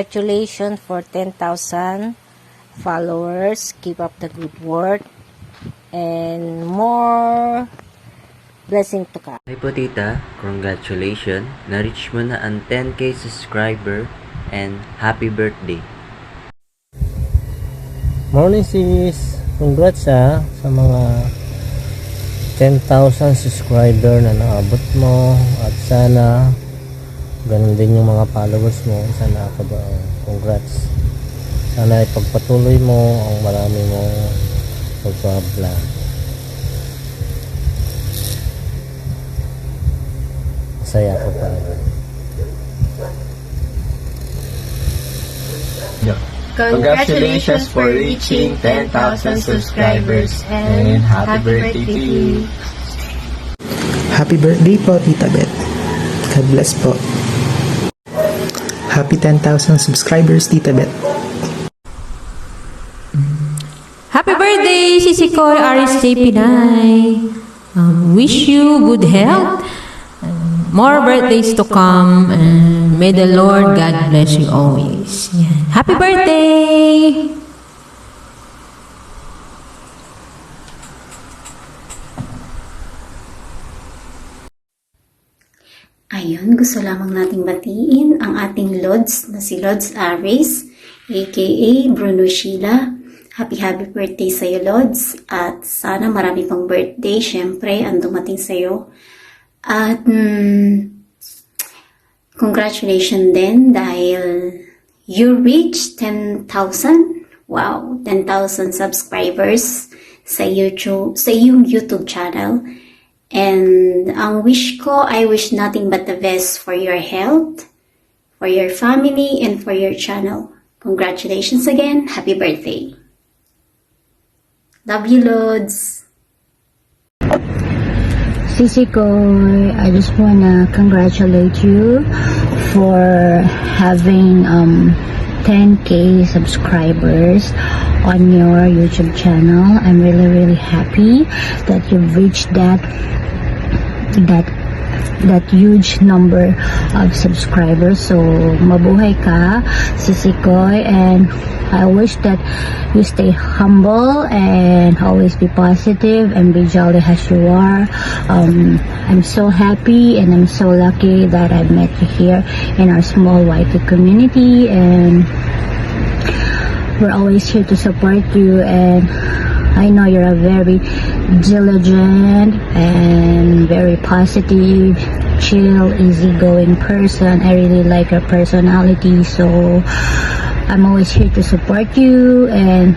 congratulations for 10,000 followers. Keep up the good work and more blessing to come. Hi po tita, congratulations. Na-reach mo na ang 10k subscriber and happy birthday. Morning sis, congrats sa mga 10,000 subscriber na naabot mo at sana ganun din yung mga followers mo. Sana congrats. Sana ipagpatuloy mo ang marami mong pagbablog. Masaya ko pa. Congratulations for reaching 10,000 subscribers and happy birthday to you. Happy birthday po, Tita Beth. God bless po. Happy 10,000 subscribers, Tita Beth. Happy birthday, Sisi Koy RSJ Pinay. Wish you good health, more birthdays to come, and may the Lord God bless you always. Yan. Happy birthday! Ayun, gusto lamang nating batiin ang ating Lods na si Lods Aris, aka Bruno Sheila. Happy birthday sa'yo, Lods. At sana marami pang birthday, syempre, ang dumating sa'yo. At congratulations din dahil you reached 10,000. Wow, 10,000 subscribers sa YouTube, sa iyong YouTube channel. And ang wish ko, I wish nothing but the best for your health, for your family, and for your channel. Congratulations again. Happy birthday. Love you, Lods. Sisi Koy, I just wanna congratulate you for having 10k subscribers on your YouTube channel. I'm really happy that you've reached that huge number of subscribers. So mabuhay ka, Sisi Koy, and I wish that you stay humble and always be positive and be jolly as you are. I'm so happy and I'm so lucky that I've met you here in our small YT community, and we're always here to support you, and I know you're a very diligent and very positive, chill, easygoing person. I really like your personality, so I'm always here to support you. And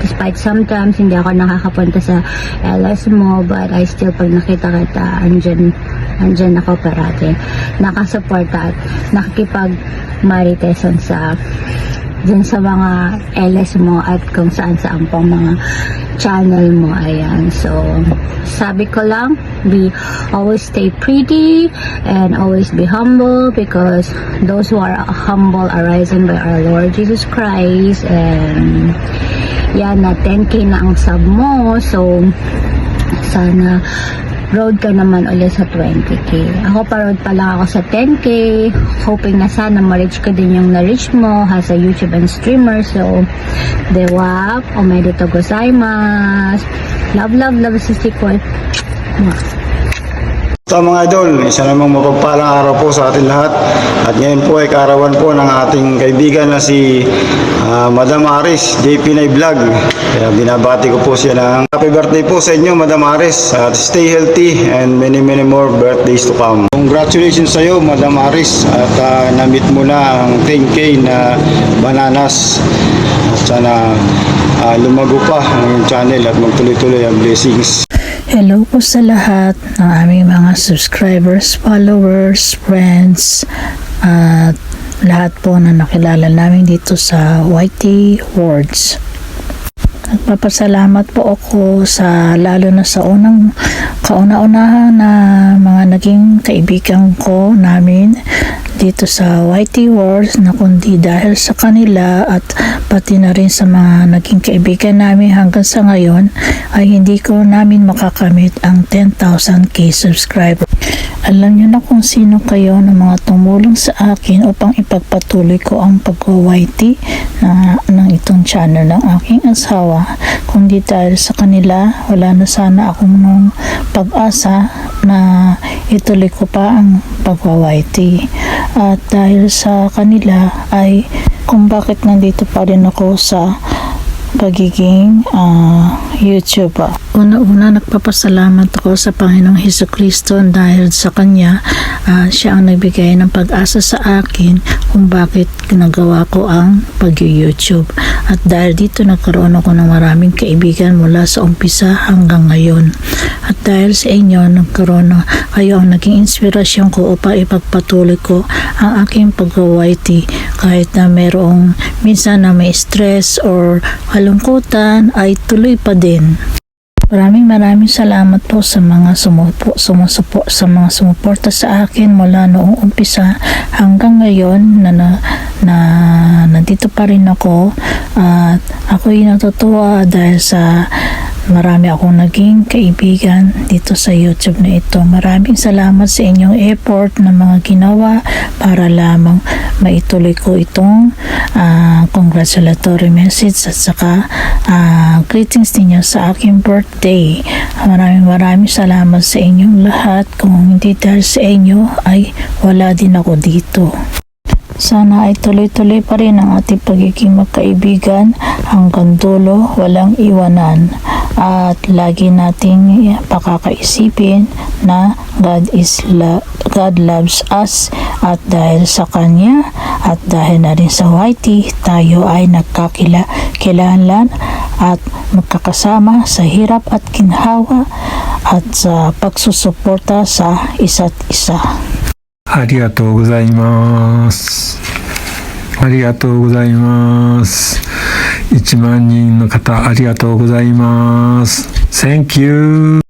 despite sometimes hindi ako nakakapunta sa LS mo, but I still, pag nakita kita, andyan ako parati, nakasuporta at nakikipag-maritesan dyan sa mga LS mo at kung saan pang mga channel mo. Ayan, so sabi ko lang, always stay pretty and always be humble, because those who are humble are risen by our Lord Jesus Christ. And yan, na 10k na ang sub mo, so sana road ka naman ulit sa 20k. Ako pa road pa lang ako sa 10k, hoping na sana ma-reach ko din yung na-reach mo as a YouTube and streamer. So dewa, omedetou gozaimasu. Love Sisi Koy. So mga idol, isa namang mapagpalang araw po sa ating lahat. At ngayon po ay kaarawan po ng ating kaibigan na si Madam Aris, JP Nay Vlog. Kaya binabati ko po siya ng happy birthday po sa inyo, Madam Aris. At stay healthy and many more birthdays to come. Congratulations sa iyo, Madam Aris. At na-meet mo na ang 10k na bananas. At sana lumago pa ang channel at magtuloy-tuloy ang blessings. Hello po sa lahat ng aming mga subscribers, followers, friends, at lahat po na nakilala namin dito sa YT Words. Nagpapasalamat po ako lalo na sa kauna-unahan na mga naging kaibigan ko namin dito sa YT Wars, na kundi dahil sa kanila at pati na rin sa mga naging kaibigan namin hanggang sa ngayon ay hindi ko namin makakamit ang 10,000k subscriber. Alam niyo na kung sino kayo ng mga tumulong sa akin upang ipagpatuloy ko ang pag-YT ng itong channel ng aking asawa. Kundi dahil sa kanila, wala na sana akong nung pag-asa na ituloy ko pa ang pag-YT. At dahil sa kanila ay kung bakit nandito pa rin ako sa pagiging YouTuber. Una-una, nagpapasalamat ako sa Panginoong Hesukristo dahil sa Kanya, siya ang nagbigay ng pag-asa sa akin kung bakit ginagawa ko ang pag-YouTube. At dahil dito nagkaroon ako ng maraming kaibigan mula sa umpisa hanggang ngayon. At dahil sa inyo, kayo ang naging inspirasyon ko upang ipagpatuloy ko ang aking pag-YT kahit na merong minsan na may stress or kalungkutan ay tuloy pa din. Maraming salamat po sa mga sumuporta sa akin mula noong umpisa hanggang ngayon na nandito pa rin ako, at ako'y natutuwa dahil sa marami akong naging kaibigan dito sa YouTube na ito. Maraming salamat sa inyong effort na mga ginawa para lamang maituloy ko itong congratulatory message at saka greetings ninyo sa aking birthday. Maraming salamat sa inyong lahat. Kung hindi dahil sa inyo ay wala din ako dito. Sana ay tuloy-tuloy pa rin ang ating pagiging magkaibigan hanggang dulo, walang iwanan. At lagi nating pakakaisipin na God loves us, at dahil sa Kanya at dahil na rin sa YT, tayo ay nagkakilanlan at magkakasama sa hirap at ginhawa at sa pagsusuporta sa isa't isa. ありがとうございます。ありがとうございます。1万人の方ありがとうございます。Thank you.